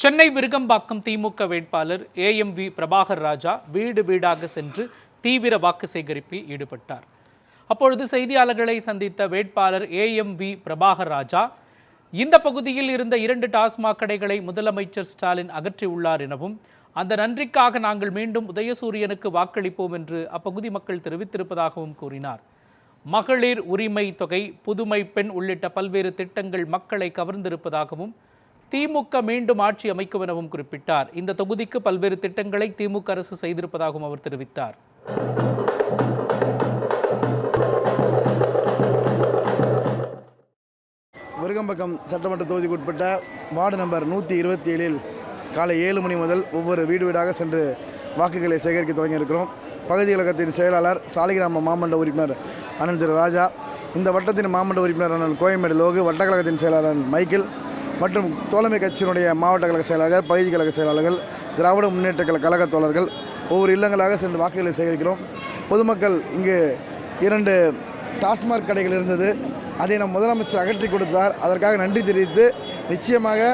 சென்னை விருகம்பாக்கம் திமுக வேட்பாளர் ஏஎம்வி பிரபாகர் ராஜா வீடு வீடாக சென்று தீவிர வாக்கு சேகரிப்பில் ஈடுபட்டார். அப்பொழுது செய்தியாளர்களை சந்தித்த வேட்பாளர் ஏஎம்வி பிரபாகர் ராஜா, இந்த பகுதியில் இருந்த 2 டாஸ்மாக் கடைகளை முதலமைச்சர் ஸ்டாலின் அகற்றியுள்ளார் எனவும், அந்த நன்றிக்காக நாங்கள் மீண்டும் உதயசூரியனுக்கு வாக்களிப்போம் என்று அப்பகுதி மக்கள் தெரிவித்திருப்பதாகவும் கூறினார். மகளிர் உரிமை தொகை, புதுமை பெண் உள்ளிட்ட பல்வேறு திட்டங்கள் மக்களை கவர்ந்திருப்பதாகவும், திமுக மீண்டும் ஆட்சி அமைக்கும் எனவும் குறிப்பிட்டார். இந்த தொகுதிக்கு பல்வேறு திட்டங்களை திமுக அரசு செய்திருப்பதாகவும் அவர் தெரிவித்தார். விருகம்பாக்கம் சட்டமன்ற தொகுதிக்கு உட்பட்ட வார்டு நம்பர் 127 காலை 7 மணி முதல் ஒவ்வொரு வீடு வீடாக சென்று வாக்குகளை சேகரிக்க தொடங்கியிருக்கிறோம். பகுதி கழகத்தின் செயலாளர், சாலிகிராம மாமன்ற உறுப்பினர் அண்ணன் திரு ராஜா, இந்த வட்டத்தின் மாமன்ற உறுப்பினர் அண்ணன் கோயம்பேடு லோகு, வட்டக்கழகத்தின் செயலாளர் மைக்கேல் மற்றும் தோழமை கட்சியினுடைய மாவட்ட கழக செயலாளர்கள், பகுதி கழக செயலாளர்கள், திராவிட முன்னேற்ற கழக தோழர்கள் ஒவ்வொரு இல்லங்களாக சென்று வாக்குகளை சேகரிக்கிறோம். பொதுமக்கள் இங்கு 2 டாஸ்மாக் கடைகள் இருந்தது, அதை நம் முதலமைச்சர் அகற்றி கொடுத்தார். அதற்காக நன்றி தெரிவித்து, நிச்சயமாக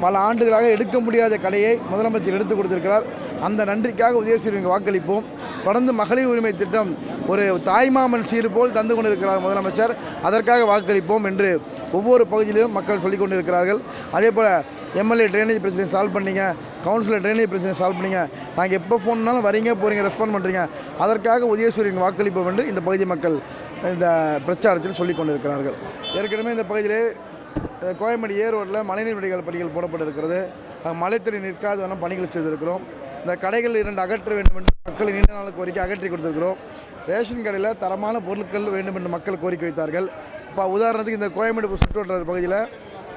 பல ஆண்டுகளாக எடுக்க முடியாத கடையை முதலமைச்சர் எடுத்து கொடுத்திருக்கிறார். அந்த நன்றிக்காக உதயசூரியனுக்கு வாக்களிப்போம். தொடர்ந்து மகளிர் உரிமை திட்டம் ஒரு தாய்மாமன் சீர் போல் தந்து கொண்டிருக்கிறார் முதலமைச்சர், அதற்காக வாக்களிப்போம் என்று ஒவ்வொரு பகுதியிலும் மக்கள் சொல்லிக் கொண்டிருக்கிறார்கள். அதே போல் எம்எல்ஏ ட்ரைனேஜ் பிரச்சனை சால்வ் பண்ணிங்க, கவுன்சிலர் ட்ரைனேஜ் பிரச்சனை சால்வ் பண்ணிங்க, நாங்கள் எப்போ ஃபோன்னாலும் வரீங்க போகிறீங்க, ரெஸ்பாண்ட் பண்ணுறீங்க, அதற்காக உதயசூரியன் வாக்களிப்போம் என்று இந்த பகுதி மக்கள் இந்த பிரச்சாரத்தில் சொல்லிக் கொண்டிருக்கிறார்கள். ஏற்கனவே இந்த பகுதியிலே கோயம்பேடு ரோட்டில் மழைநீர் வடிகால் பணிகள் போடப்பட்டிருக்கிறது. மழைத்தண்ணீர் நிற்காத வண்ணம் பணிகள் செய்திருக்கிறோம். இந்த கடைகள் 2 அகற்ற வேண்டும் என்று மக்கள் நீண்ட நாள் கோரிக்கை அகற்றி கொடுத்திருக்கிறோம். ரேஷன் கடையில் தரமான பொருட்கள் வேண்டும் என்று மக்கள் கோரிக்கை வைத்தார்கள். இப்போ உதாரணத்துக்கு இந்த கோயம்பேடு சுற்றுவட்டார பகுதியில்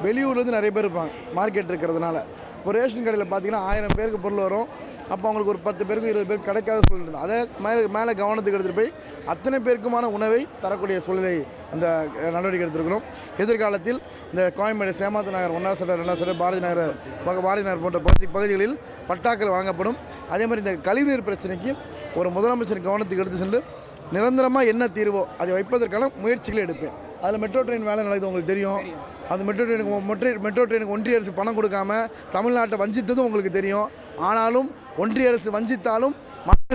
வெளியூர்லேருந்து நிறைய பேர் இருப்பாங்க, மார்க்கெட் இருக்கிறதுனால. இப்போ ரேஷன் கடையில் பார்த்தீங்கன்னா 1000 பேருக்கு பொருள் வரும். அப்போ அவங்களுக்கு ஒரு 10 பேருக்கு 20 பேருக்கு கிடைக்காத சூழ்நிலை இருந்தது. அதை மேலே கவனத்துக்கு எடுத்துகிட்டு போய் அத்தனை பேருக்குமான உணவை தரக்கூடிய சூழ்நிலை அந்த நடவடிக்கை எடுத்திருக்கிறோம். எதிர்காலத்தில் இந்த கோயம்பேடு சேமாத்து நகர் 1வது சட்டர் 2வது சட்டர் பாரதி நகர் போன்ற பகுதிகளில் பட்டாக்கள் வாங்கப்படும். அதே மாதிரி இந்த கழிவுநீர் பிரச்சனைக்கு ஒரு முதலமைச்சர் கவனத்துக்கு எடுத்து சென்று நிரந்தரமாக என்ன தீர்வோ அதை வைப்பதற்கான முயற்சிகளை எடுப்பேன். அதில் மெட்ரோ ட்ரெயின் வேலை நடக்குது, உங்களுக்கு தெரியும். அது மெட்ரோ ட்ரெயினுக்கு ஒன்றிய அரசு பணம் கொடுக்காம தமிழ்நாட்டை வஞ்சித்ததும் உங்களுக்கு தெரியும். ஆனாலும் ஒன்றிய அரசு வஞ்சித்தாலும்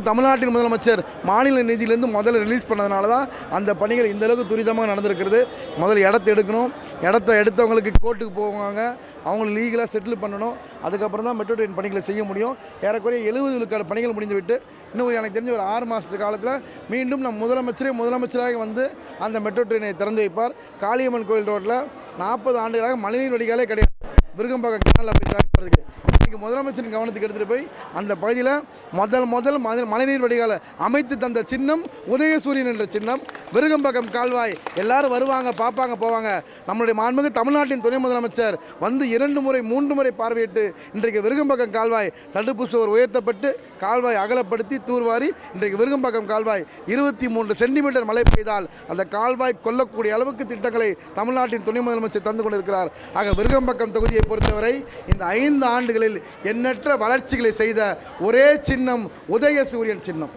தமிழ்நாட்டின் முதலமைச்சர் மாநில நிதியிலேருந்து முதல்ல ரிலீஸ் பண்ணதுனால தான் அந்த பணிகள் இந்த அளவுக்கு துரிதமாக நடந்திருக்கிறது. முதல்ல இடத்த எடுக்கணும், இடத்த எடுத்தவங்களுக்கு கோர்ட்டுக்கு போவாங்க, அவங்களை லீகலாக செட்டில் பண்ணணும். அதுக்கப்புறம் தான் மெட்ரோ ட்ரெயின் பணிகளை செய்ய முடியும். ஏறக்குறைய 70 விழுக்காடு பணிகள் முடிந்துவிட்டு இன்னும் எனக்கு தெரிஞ்ச ஒரு 6 மாதத்து காலத்தில் மீண்டும் நம் முதலமைச்சராக வந்து அந்த மெட்ரோ ட்ரெயினை திறந்து வைப்பார். காளியம்மன் கோயில் ரோட்டில் 40 ஆண்டுகளாக மழைநீர் வடிகாலே கிடையாது. விருகம்பாக்கம் கேனலில் போய் ஜாயின் முதலமைச்சரின் கவனத்துக்கு எடுத்துகிட்டு போய் அந்த பகுதியில் முதல் மழைநீர் வடிகால அமைத்து தந்த சின்னம் உதயசூரியன் என்ற சின்னம். விருகம்பாக்கம் கால்வாய் எல்லாரும் வருவாங்க, பார்ப்பாங்க, போவாங்க. நம்மளுடைய மாண்புமிகு தமிழ்நாட்டின் துணை முதலமைச்சர் வந்து 2 முறை 3 முறை பார்வையிட்டு இன்றைக்கு விருகம்பாக்கம் கால்வாய் தடுப்பு சுவர் உயர்த்தப்பட்டு கால்வாய் அகலப்படுத்தி தூர்வாரி இன்றைக்கு விருகம்பாக்கம் கால்வாய் 23 சென்டிமீட்டர் மழை பெய்தால் அந்த கால்வாய் கொல்லக்கூடிய அளவுக்கு திட்டங்களை தமிழ்நாட்டின் துணை முதலமைச்சர் தந்து கொண்டிருக்கிறார். ஆக விருகம்பாக்கம் தொகுதியை பொறுத்தவரை இந்த 5 ஆண்டுகளில் எண்ணற்ற வளர்ச்சிகளை செய்த ஒரே சின்னம் உதயசூரியன் சின்னம்.